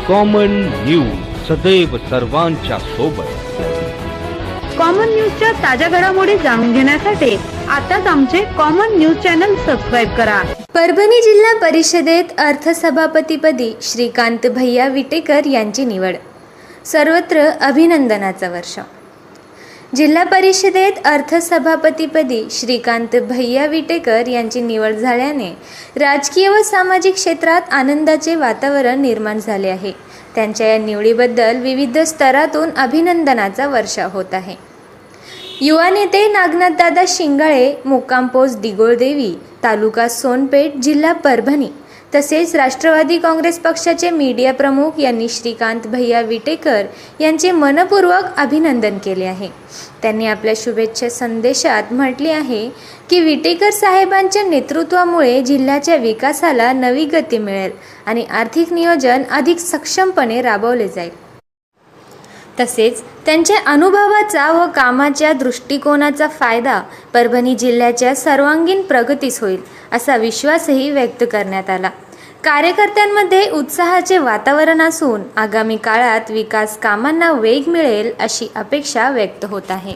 Common news सदैव सर्वांच्या सोबत। कॉमन न्यूजच्या ताज्या घडामोडी जाणून घेण्यासाठी आताच आमचे कॉमन न्यूज चॅनल सबस्क्राइब करा। परभणी जिल्हा परिषदेत अर्थसभापतीपदी श्रीकांत भैया विटेकर यांची निवड। सर्वत्र अभिनंदनाचा वर्षाव। जिल्हा परिषदेत अर्थसभापतीपदी श्रीकांत भैया विटेकर यांची निवड झाल्याने राजकीय व सामाजिक क्षेत्रात आनंदाचे वातावरण निर्माण झाले आहे। त्यांच्या या निवडीबद्दल विविध स्तरातून अभिनंदनाचा वर्षाव होत आहे। युवा नेते नागनाथदादा शिंगाळे, मुक्काम पोस्ट दिगोळदेवी, तालुका सोनपेठ, जिल्हा परभणी तसेच राष्ट्रवादी काँग्रेस पक्षाचे मीडिया प्रमुख यांनी श्रीकांत भैया विटेकर यांचे मनपूर्वक अभिनंदन केले आहे। त्यांनी आपल्या शुभेच्छा संदेशात म्हटले आहे की विटेकर साहेबांच्या नेतृत्वामुळे जिल्ह्याच्या विकासाला नवी गती मिळेल आणि आर्थिक नियोजन अधिक सक्षमपणे राबवले जाईल। तसेच त्यांच्या अनुभवाचा व कामाच्या दृष्टिकोनाचा फायदा परभणी जिल्ह्याच्या सर्वांगीण प्रगतीस होईल असा विश्वासही व्यक्त करण्यात आला। कार्यकर्त्यांमध्ये उत्साहाचे वातावरण असून आगामी काळात विकास कामांना वेग मिळेल अशी अपेक्षा व्यक्त होत आहे।